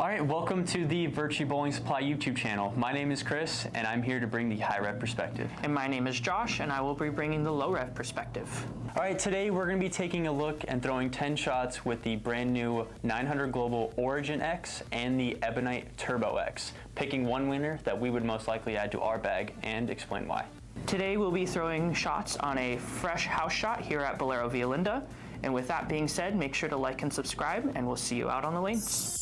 All right, welcome to the Virtue Bowling Supply YouTube channel. My name is Chris, and I'm here to bring the high rev perspective. And my name is Josh, and I will be bringing the low rev perspective. All right, today we're going to be taking a look and throwing 10 shots with the brand new 900 Global Origin X and the Ebonite Turbo X, picking one winner that we would most likely add to our bag and explain why. Today we'll be throwing shots on a fresh house shot here at Bolero Via Linda. And with that being said, make sure to like and subscribe, and we'll see you out on the lanes.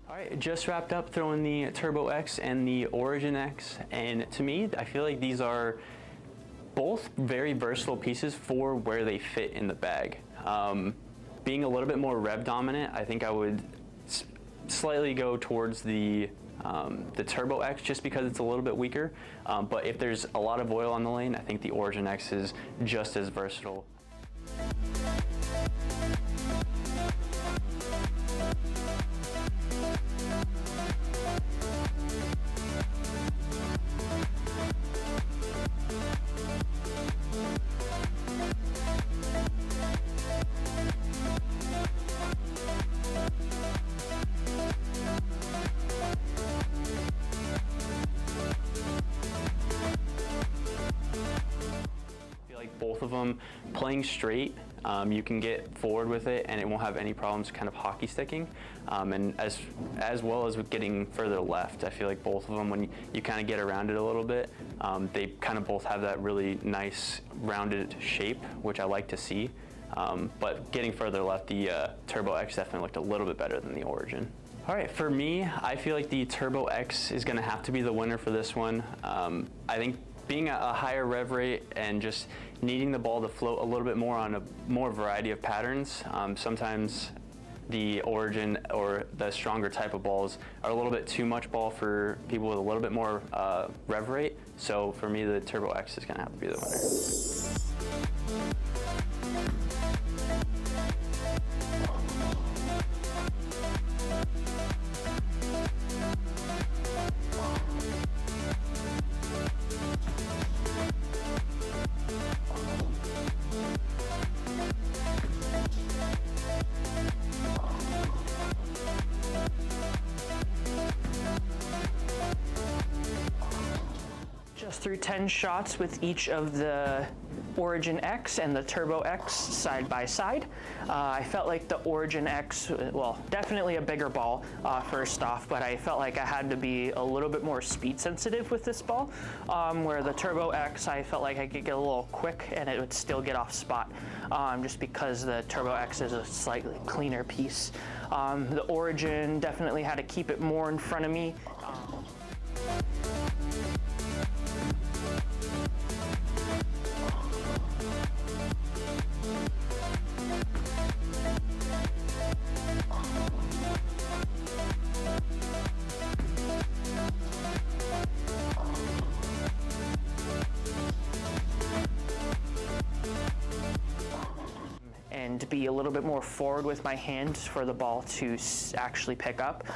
All right, just wrapped up throwing the Turbo X and the Origin X, and to me, I feel like these are both very versatile pieces for where they fit in the bag. Being a little bit more rev dominant, I think I would slightly go towards the Turbo X just because it's a little bit weaker, but if there's a lot of oil on the lane, I think the Origin X is just as versatile. Both of them playing straight, you can get forward with it and it won't have any problems kind of hockey sticking, and as well as with getting further left. I feel like both of them, when you kind of get around it a little bit, they kind of both have that really nice rounded shape, which I like to see, but getting further left, the Turbo X definitely looked a little bit better than the Origin. All right, for me, I feel like the Turbo X is going to have to be the winner for this one. I think being a higher rev rate and just needing the ball to float a little bit more on a more variety of patterns, sometimes the Origin or the stronger type of balls are a little bit too much ball for people with a little bit more rev rate. So for me, the Turbo X is going to have to be the winner. Through 10 shots with each of the Origin X and the Turbo X side by side. I felt like the Origin X, well, definitely a bigger ball first off, but I felt like I had to be a little bit more speed sensitive with this ball, where the Turbo X, I felt like I could get a little quick and it would still get off spot, just because the Turbo X is a slightly cleaner piece. The Origin definitely had to keep it more in front of me. And be a little bit more forward with my hand for the ball to actually pick up,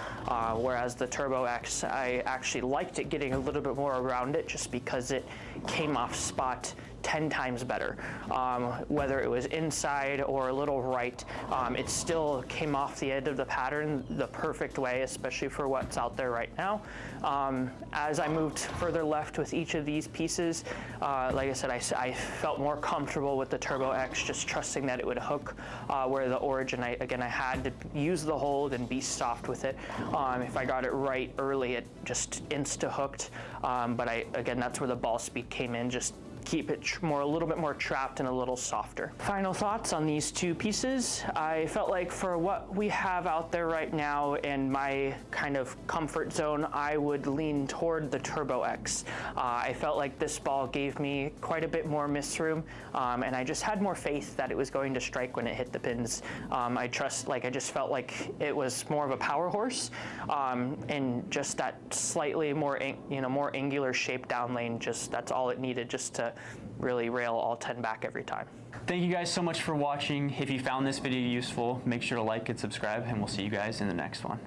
whereas the Turbo X, I actually liked it getting a little bit more around it just because it came off spot 10 times better. Whether it was inside or a little right, it still came off the end of the pattern the perfect way, especially for what's out there right now. As I moved further left with each of these pieces, like I said, I felt more comfortable with the Turbo X, just trusting that it would hook, where the Origin, I had to use the hold and be soft with it. If I got it right early, it just insta-hooked, but again, that's where the ball speed came in, just keep it a little bit more trapped and a little softer. Final thoughts on these two pieces. I felt like for what we have out there right now and my kind of comfort zone, I would lean toward the Turbo X. I felt like this ball gave me quite a bit more miss room, and I just had more faith that it was going to strike when it hit the pins. I just felt like it was more of a power horse, and just that slightly more, more angular shape down lane. Just that's all it needed, just to really rail all 10 back every time. Thank you guys so much for watching. If you found this video useful, make sure to like and subscribe, and we'll see you guys in the next one.